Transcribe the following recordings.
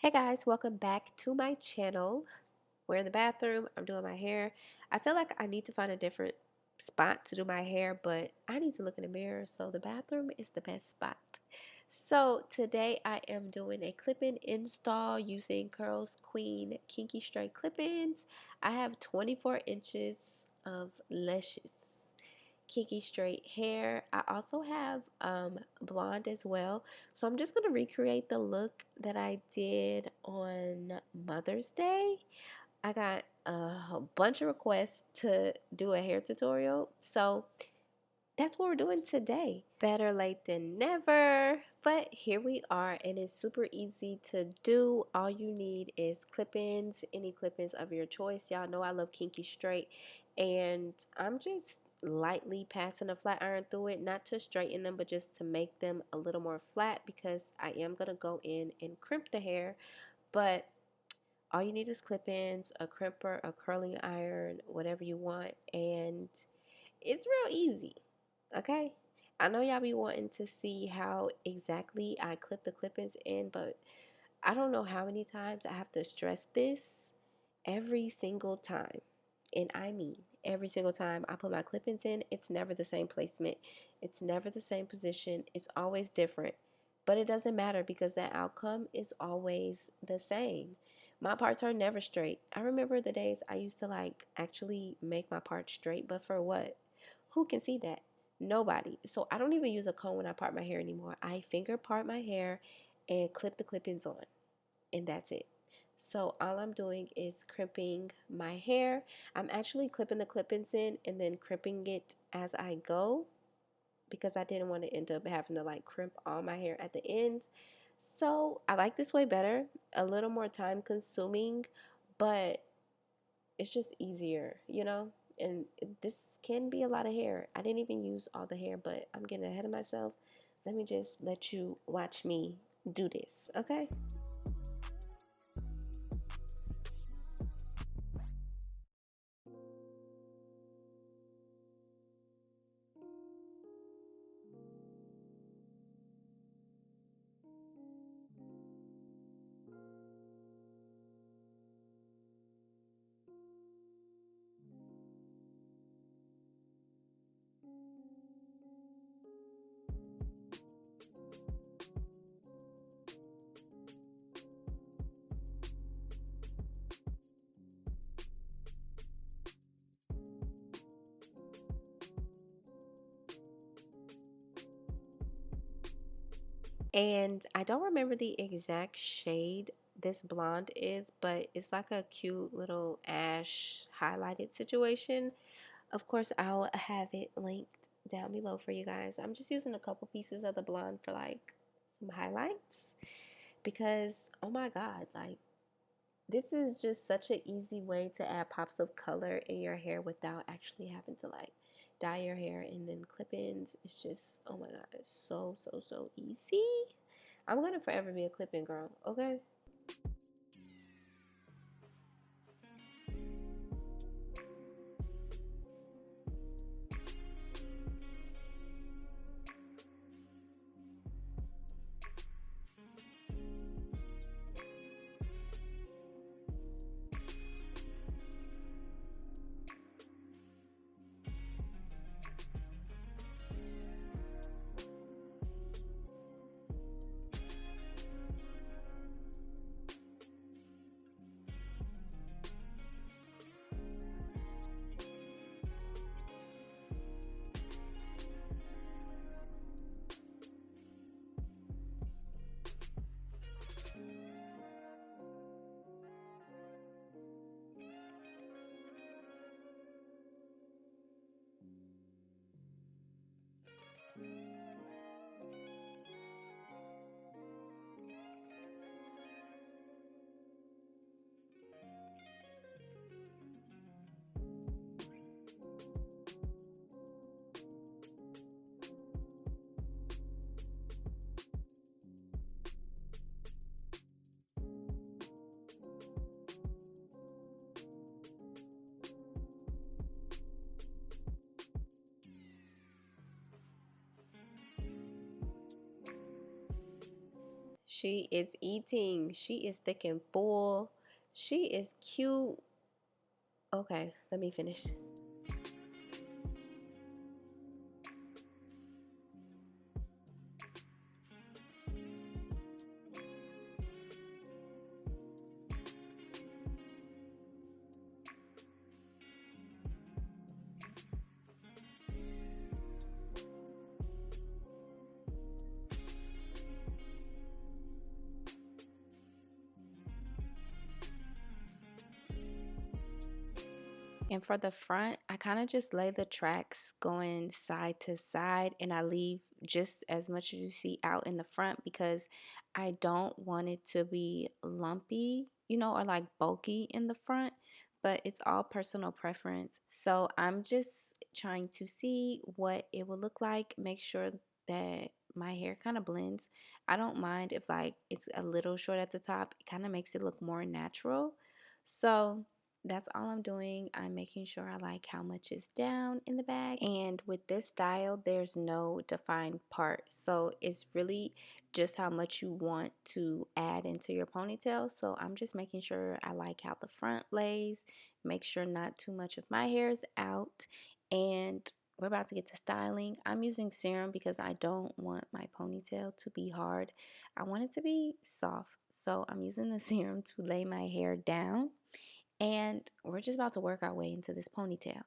Hey guys, welcome back to my channel. We're in the bathroom. I'm doing my hair. I feel like I need to find a different spot to do my hair, but I need to look in the mirror, so the bathroom is the best spot. So today I am doing a clip-in install using Curlsqueen Kinky straight clip-ins. I have 24 inches of luscious kinky straight hair. I also have blonde as well. So I'm just going to recreate the look that I did on Mother's Day. I got a bunch of requests to do a hair tutorial. So that's what we're doing today. Better late than never, but here we are, and it's super easy to do. All you need is clip-ins, any clip-ins of your choice. Y'all know I love kinky straight, and I'm just lightly passing a flat iron through it, not to straighten them, but just to make them a little more flat, because I am going to go in and crimp the hair. But all you need is clip-ins, a crimper, a curling iron, whatever you want, and it's real easy. Okay, I know y'all be wanting to see how exactly I clip the clip-ins in, but I don't know how many times I have to stress this. Every single time, and I mean every single time I put my clip-ins in, it's never the same placement, it's never the same position, it's always different. But it doesn't matter, because the outcome is always the same. My parts are never straight. I remember the days I used to like actually make my parts straight, but for what? Who can see that? Nobody. So I don't even use a comb when I part my hair anymore. I finger part my hair and clip the clip-ins on, and that's it. So all I'm doing is crimping my hair. I'm actually clipping the clip-ins in and then crimping it as I go, because I didn't want to end up having to like crimp all my hair at the end. So I like this way better, a little more time consuming, but it's just easier, and this can be a lot of hair. I didn't even use all the hair, but I'm getting ahead of myself. Let me just let you watch me do this, okay? And I don't remember the exact shade this blonde is, but it's like a cute little ash highlighted situation. Of course, I'll have it linked down below for you guys. I'm just using a couple pieces of the blonde for like some highlights, because oh my god, like, this is just such an easy way to add pops of color in your hair without actually having to like dye your hair and then clip-ins. It's just, oh my god, it's so easy. I'm gonna forever be a clip-in girl, okay? She is eating. She is thick and full. She is cute. Okay, let me finish. And for the front, I kind of just lay the tracks going side to side and I leave just as much as you see out in the front because I don't want it to be lumpy, or like bulky in the front, but it's all personal preference. So I'm just trying to see what it will look like, make sure that my hair kind of blends. I don't mind if like it's a little short at the top. It kind of makes it look more natural. So that's all I'm doing. I'm making sure I like how much is down in the bag. And with this style, there's no defined part. So it's really just how much you want to add into your ponytail. So I'm just making sure I like how the front lays. Make sure not too much of my hair is out. And we're about to get to styling. I'm using serum because I don't want my ponytail to be hard. I want it to be soft. So I'm using the serum to lay my hair down. And we're just about to work our way into this ponytail.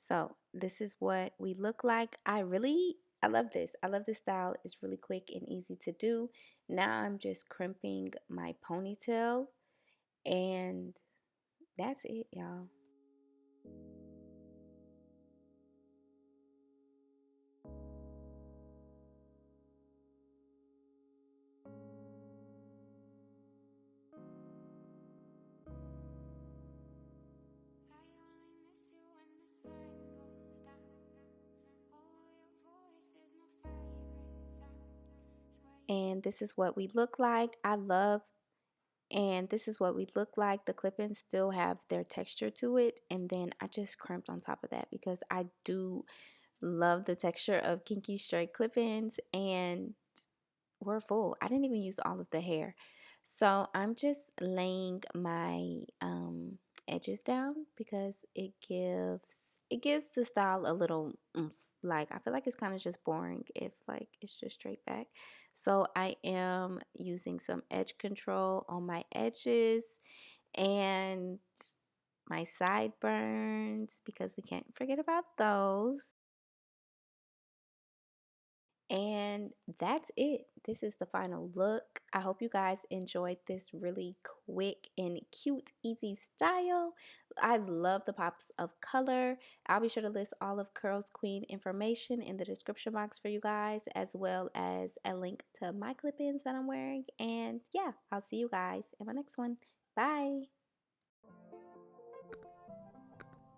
So this is what we look like. I love this. I love this style. It's really quick and easy to do. Now I'm just crimping my ponytail and that's it, y'all. And this is what we look like. And this is what we look like. The clip-ins still have their texture to it. And then I just crimped on top of that because I do love the texture of Kinky straight clip-ins and we're full. I didn't even use all of the hair. So I'm just laying my edges down because it gives the style a little oomph. Like I feel like it's kind of just boring if like it's just straight back. So I am using some edge control on my edges and my sideburns because we can't forget about those. And that's it. This is the final look. I hope you guys enjoyed this really quick and cute, easy style. I love the pops of color. I'll be sure to list all of Curlsqueen information in the description box for you guys, as well as a link to my clip-ins that I'm wearing. And yeah, I'll see you guys in my next one. Bye.